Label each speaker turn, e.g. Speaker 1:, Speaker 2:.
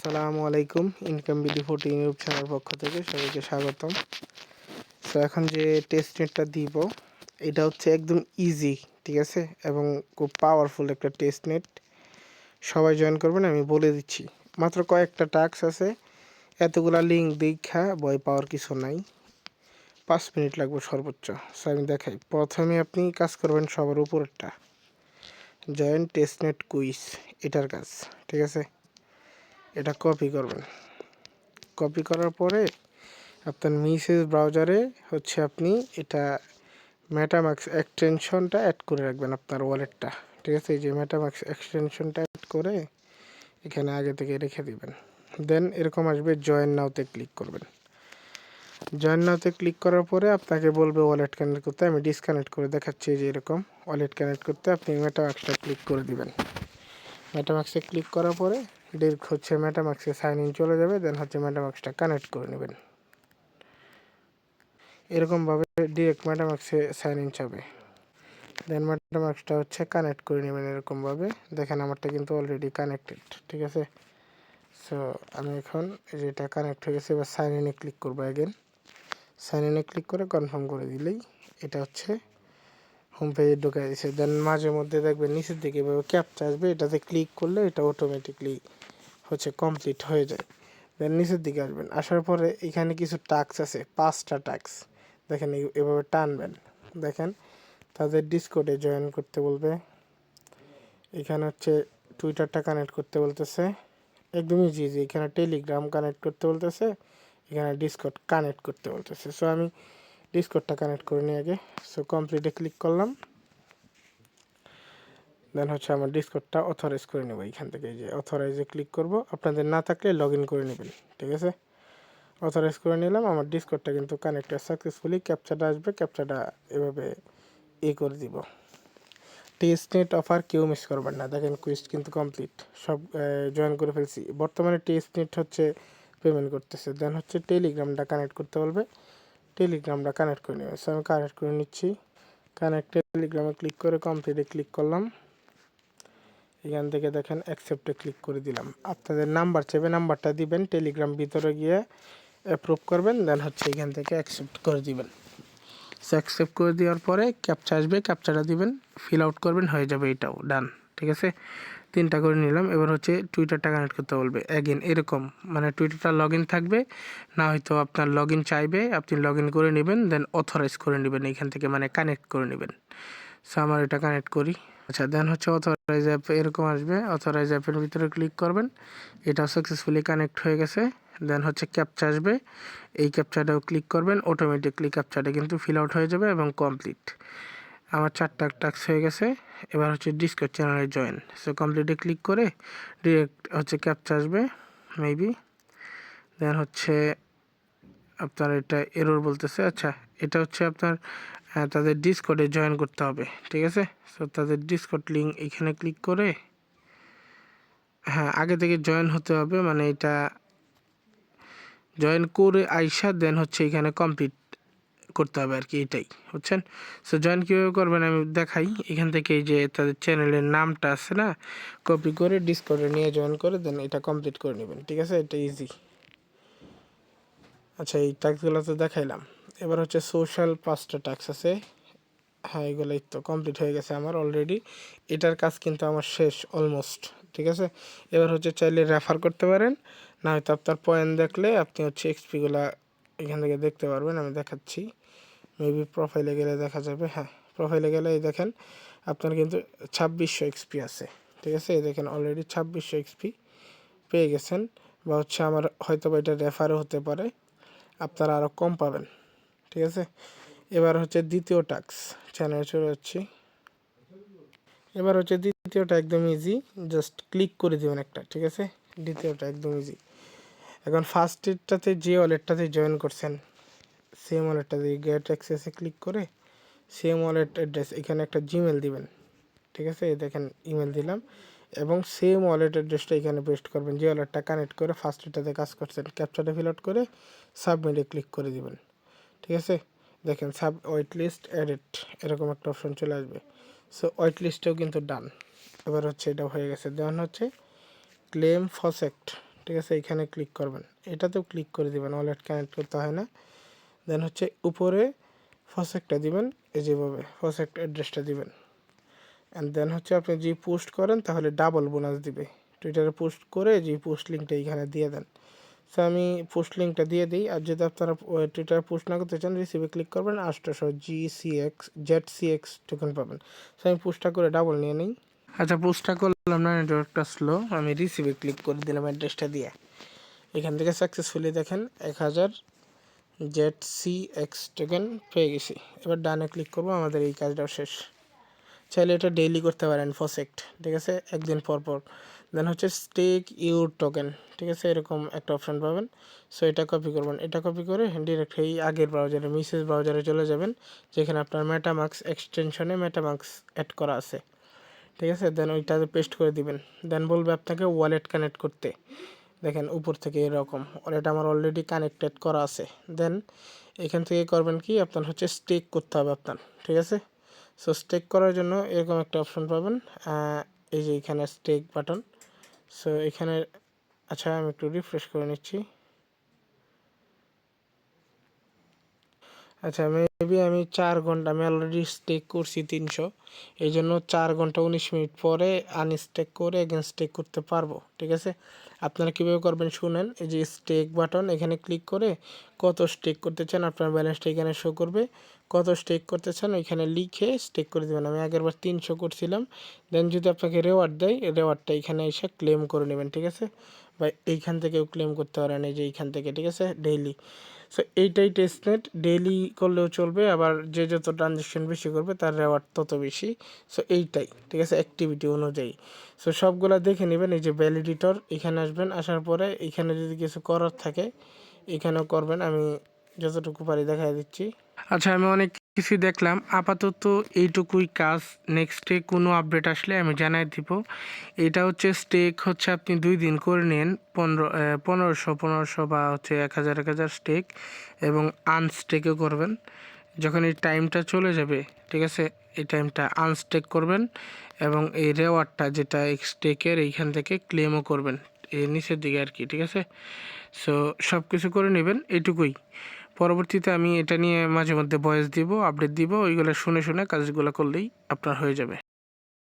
Speaker 1: আসসালামু আলাইকুম। Income BD 14 YouTube channel পক্ষ থেকে সবাইকে স্বাগতম। সো এখন যে টেস্ট নেটটা দিব এটা হচ্ছে একদম ইজি, ঠিক আছে, এবং খুব পাওয়ারফুল একটা টেস্ট নেট। সবাই জয়েন করবেন, আমি বলে দিচ্ছি। মাত্র কয়েকটা টাস্ক আছে, এতগুলা লিঙ্ক দেখা ভয় পাওয়ার কিছু নাই। 5 মিনিট লাগবে সর্বোচ্চ। সো আমি দেখাই। প্রথমে আপনি কাজ করবেন সবার উপরেরটা, জয়েন টেস্ট নেট কুইজ, এটার কাজ, ঠিক আছে। এটা কপি করবেন। কপি করার পরে আপনার মেসেজ ব্রাউজারে হচ্ছে আপনি এটা মেটামাক্স এক্সটেনশনটা অ্যাড করে রাখবেন আপনার ওয়ালেটটা, ঠিক আছে। এই যে মেটামাক্স এক্সটেনশনটা অ্যাড করে এখানে আগে থেকে রেখে দিবেন। দেন এরকম আসবে, জয়েন নাওতে ক্লিক করবেন। জয়েন নাওতে ক্লিক করার পরে আপনাকে বলবে ওয়ালেট কানেক্ট করতে। আমি ডিসকানেক্ট করে দেখাচ্ছি। যে এরকম ওয়ালেট কানেক্ট করতে আপনি মেটামাক্সটা ক্লিক করে দিবেন। মেটামাক্সে ক্লিক করার পরে ডিরেক্ট হচ্ছে মেটামাক্সে সাইন ইন চলে যাবে। দেন হচ্ছে মেটামাক্সটা কানেক্ট করে নেবেন। এরকমভাবে ডিরেক্ট মেটামাক্সে সাইন ইন যাবে। দেন মেটামাক্সটা হচ্ছে কানেক্ট করে নেবেন এরকমভাবে। দেখেন আমারটা কিন্তু অলরেডি কানেক্টেড, ঠিক আছে। সো আমি এখন যেটা কানেক্ট হয়ে গেছে, এবার সাইন ইনে ক্লিক করবো। অ্যাগেন সাইন ইনে ক্লিক করে কনফার্ম করে দিলেই এটা হচ্ছে হোম পেজে ঢুকে দিয়েছে। দেন মাঝে মধ্যে দেখবেন নিচের দিকে এভাবে ক্যাপচা আসবে, এটাতে ক্লিক করলে এটা অটোমেটিকলি হচ্ছে কমপ্লিট হয়ে যায়। দেন নিচের দিকে আসবেন, আসার পরে এখানে কিছু টাস্ক আছে, 5টা টাস্ক। দেখেন এভাবে টানবেন, দেখেন তাদের ডিসকর্ডে জয়েন করতে বলবে। এখানে হচ্ছে টুইটারটা কানেক্ট করতে বলতেছে, একদম ইজি। এখানে টেলিগ্রাম কানেক্ট করতে বলতেছে, এখানে ডিসকর্ড কানেক্ট করতে বলতেছে। সো আমি ডিসকর্ডটা কানেক্ট করে নিই আগে। সো কমপ্লিটে ক্লিক করলাম। দেন হচ্ছে আমার ডিসকর্ডটা অথরাইজ করে নেব। এখান থেকে এই যে অথরাইজে ক্লিক করব। আপনাদের না থাকলে লগ ইন করে নেবেন, ঠিক আছে। অথরাইজ করে নিলাম। আমার ডিসকর্ডটা কিন্তু কানেক্টেড সাকসেসফুলি। ক্যাপচাটা আসবে, ক্যাপচাটা এভাবে করে দিব। টেস্ট নেট অফার কেউ মিস করবেন না। দেখেন কুইজ কিন্তু কমপ্লিট, সব জয়েন করে ফেলছি। বর্তমানে টেস্ট নেট হচ্ছে পেমেন্ট করতেছে। দেন হচ্ছে টেলিগ্রামটা কানেক্ট করতে বলবে, টেলিগ্রামটা কানেক্ট করে নেবে। সো আমি কানেক্ট করে নিচ্ছি। কানেক্ট টেলিগ্রামে ক্লিক করে কমপ্লিটে ক্লিক করলাম। এখান থেকে দেখেন অ্যাকসেপ্টে ক্লিক করে দিলাম। আপনাদের নাম্বার চাইবে, নাম্বারটা দিবেন, টেলিগ্রাম ভিতরে গিয়ে অ্যাপ্রুভ করবেন। দেন হচ্ছে এখান থেকে অ্যাকসেপ্ট করে দিবেন। সো অ্যাকসেপ্ট করে দেওয়ার পরে ক্যাপচা আসবে, ক্যাপচাটা দিবেন, ফিল আউট করবেন, হয়ে যাবে এটাও ডান, ঠিক আছে। 3টা করে নিলাম। এবার হচ্ছে টুইটারটা কানেক্ট করতে বলবে। অ্যাগেন এরকম, মানে টুইটারটা লগ ইন থাকবে না, হয়তো আপনার লগ ইন চাইবে, আপনি লগ ইন করে নেবেন। দেন অথরাইজ করে নেবেন এখান থেকে, মানে কানেক্ট করে নেবেন। সো আমার এটা কানেক্ট করি। আচ্ছা, দেন হচ্ছে অথরাইজ অ্যাপ এরকম আসবে। অথরাইজ অ্যাপের ভিতরে ক্লিক করবেন, এটা সাকসেসফুলি কানেক্ট হয়ে গেছে। দেন হচ্ছে ক্যাপচা আসবে, এই ক্যাপচাটাও ক্লিক করবেন। অটোমেটিকলি ক্যাপচাটা কিন্তু ফিল আউট হয়ে যাবে এবং কমপ্লিট। আমার 4টা টাস্ক হয়ে গেছে। এবার হচ্ছে ডিসকর্ড চ্যানেলে জয়েন। সো কমপ্লিটে ক্লিক করে ডিরেক্ট হচ্ছে ক্যাপচা আসবে মেবি। দেন হচ্ছে আপনার এটা এরর বলতেছে। আচ্ছা, এটা হচ্ছে আপনার তাদের ডিসকর্ডে জয়েন করতে হবে, ঠিক আছে। সো তাদের ডিসকর্ড লিঙ্ক এখানে ক্লিক করে, হ্যাঁ আগে থেকে জয়েন হতে হবে, মানে এটা জয়েন করে আইসা দেন হচ্ছে এখানে কমপ্লিট করতে হবে আর কি, এটাই বুঝছেন। সো জয়েন কীভাবে করবেন আমি দেখাই। এখান থেকে এই যে তাদের চ্যানেলের নামটা আছে না, কপি করে ডিসকর্ডে নিয়ে জয়েন করে দেন এটা কমপ্লিট করে নেবেন, ঠিক আছে। এটা ইজি। আচ্ছা, এই টাস্কগুলো তো দেখাইলাম। এবার হচ্ছে সোশ্যাল 5টা টাস্ক আছে। হ্যাঁ, এগুলোই তো কমপ্লিট হয়ে গেছে আমার অলরেডি। এটার কাজ কিন্তু আমার শেষ অলমোস্ট, ঠিক আছে। এবার হচ্ছে চাইলে রেফার করতে পারেন, না হয়তো আপনার পয়েন্ট দেখলে আপনি হচ্ছে এক্সপিগুলা এখান থেকে দেখতে পারবেন। আমি দেখাচ্ছি, মেবি প্রোফাইলে গেলে দেখা যাবে। হ্যাঁ, প্রোফাইলে গেলে এই দেখেন আপনার কিন্তু 2600 এক্সপি আছে, ঠিক আছে। এই দেখেন অলরেডি 2600 এক্সপি পেয়ে গেছেন, বা হচ্ছে আমার হয়তো বা এটা রেফারও হতে পারে, আপনারা আরও কম পাবেন, ঠিক আছে। এবার হচ্ছে দ্বিতীয় টাস্ক, চ্যানেলে চলে যাচ্ছি। এবার হচ্ছে দ্বিতীয়টা একদম ইজি, জাস্ট ক্লিক করে দেবেন একটা, ঠিক আছে। দ্বিতীয়টা একদম ইজি। এখন ফার্স্টেরটাতে যে ওয়ালেটটাতে জয়েন করছেন সেম ওয়ালেটটাতে গেট অ্যাক্সেসে ক্লিক করে সেম ওয়ালেট অ্যাড্রেস এখানে একটা জিমেল দিবেন, ঠিক আছে। এই দেখেন ইমেল দিলাম, এবং সেম ওয়ালেট অ্যাড্রেসটা এখানে পেস্ট করবেন যে ওয়ালেটটা কানেক্ট করে ফার্স্টেরটাতে কাজ করছেন। ক্যাপচাটা ফিল আউট করে সাবমিটে ক্লিক করে দিবেন, ঠিক আছে। দেখেন ওয়েট লিস্ট এডিট এরকম একটা অপশন চলে আসবে। সো ওয়েট লিস্টেও কিন্তু ডান। এবার হচ্ছে এটা হয়ে গেছে। দেন হচ্ছে ক্লেম ফসেক্ট, ঠিক আছে, এখানে ক্লিক করবেন, এটাতেও ক্লিক করে দিবেন, ওয়ালেট কানেক্ট করতে হয় না। দেন হচ্ছে উপরে ফসেকটা দিবেন, এই যেভাবে ফসেক অ্যাড্রেসটা দিবেন। অ্যান্ড দেন হচ্ছে আপনি যে পোস্ট করেন তাহলে ডাবল বোনাস দিবে। টুইটারে পোস্ট করে যে পোস্ট লিঙ্কটা এইখানে দিয়ে দেন। সো আমি পোস্ট লিঙ্কটা দিয়ে দিই। আর যদি আপনারা টুইটারে পোস্ট না করতে চান, রিসিভে ক্লিক করবেন, 800 ZCX টোকেন পাবেন। সো আমি পোস্টটা করে ডাবল নিয়ে নিই। আচ্ছা, পোস্টটা করলাম না, নেটওয়ার্কটা স্লো, আমি রিসিভে ক্লিক করে দিলাম অ্যাড্রেসটা দিয়ে। এখান থেকে সাকসেসফুলি দেখেন 1000 ZCX টোকেন পেয়ে গেছি। এবার ডানে ক্লিক করবো, আমাদের এই কাজটাও শেষ। চাইলে এটা ডেইলি করতে পারেন ফসেক্ট, ঠিক আছে, একদিন পর পর। দেন হচ্ছে স্টেক ইউর টোকেন, ঠিক আছে, এরকম একটা অপশান পাবেন। সো এটা কপি করবেন, এটা কপি করে ডিরেক্ট এই আগের ব্রাউজারে মেসেজ ব্রাউজারে চলে যাবেন, যেখানে আপনার মেটামাক্স এক্সটেনশনে মেটামাক্স অ্যাড করা আছে, ঠিক আছে। দেন ওইটাতে পেস্ট করে দিবেন। দেন বলবে আপনাকে ওয়ালেট কানেক্ট করতে। দেখেন উপর থেকে এরকম ওয়ালেট আমার অলরেডি কানেক্টেড করা আছে। দেন এখান থেকে করবেন কি, আপনার হচ্ছে স্টেক করতে হবে আপনার, ঠিক আছে। সো স্টেক করার জন্য এরকম একটা অপশন পাবেন, এই যে এখানে স্টেক বাটন। সো এখানে, আচ্ছা আমি একটু রিফ্রেশ করে নিচ্ছি। আচ্ছা, মেবি আমি 4 ঘন্টা, আমি অলরেডি স্টেক করছি 300, এই জন্য 4 ঘন্টা 19 মিনিট পরে আনস্টেক করে এগেন স্টেক করতে পারবো, ঠিক আছে। আপনারা কীভাবে করবেন শুনেন। এই যে স্টেক বাটন, এখানে ক্লিক করে কত স্টেক করতে চান আপনার ব্যালেন্সটা এখানে শো করবে। কত স্টেক করতে চান ওইখানে লিখে স্টেক করে দেবেন। আমি আগেরবার 300 করছিলাম। দেন যদি আপনাকে রেওয়ার্ড দেয়, রেওয়ার্ডটা এখানে এসে ক্লেম করে নেবেন, ঠিক আছে। বা এইখান থেকেও ক্লেম করতে পারেন, এই যে এইখান থেকে, ঠিক আছে, ডেইলি। সো এইটাই টেস্টনেট, ডেইলি করলেও চলবে, আবার যে যত ট্রানজ্যাকশন বেশি করবে তার রেওয়ার্ড তত বেশি। সো এইটাই, ঠিক আছে, অ্যাক্টিভিটি অনুযায়ী। সো সবগুলা দেখে নেবেন। এই যে ভ্যালিডেটর, এখানে আসবেন, আসার পরে এখানে যদি কিছু করার থাকে এখানেও করবেন। আমি যতটুকু পারি দেখা দিচ্ছি। আচ্ছা, আমি অনেক কিছু দেখলাম, আপাতত এইটুকুই কাজ। নেক্সটে কোনো আপডেট আসলে আমি জানাই দিব। এটা হচ্ছে স্টেক হচ্ছে আপনি 2 দিন করে নিন, 1500 বা হচ্ছে 1000 স্টেক, এবং আনস্টেকও করবেন। যখন এই টাইমটা চলে যাবে, ঠিক আছে, এই টাইমটা আনস্টেক করবেন, এবং এই রেওয়ার্ডটা যেটা স্টেকের এইখান থেকে ক্লেমও করবেন, এই নিচের দিকে আর কি, ঠিক আছে। সো সব কিছু করে নেবেন, এইটুকুই। পরবর্তীতে আমি এটা নিয়ে মাঝে মধ্যে ভয়েস দিব, আপডেট দিব, ওইগুলো শুনে শুনে কাজগুলো করলেই আপনার হয়ে যাবে।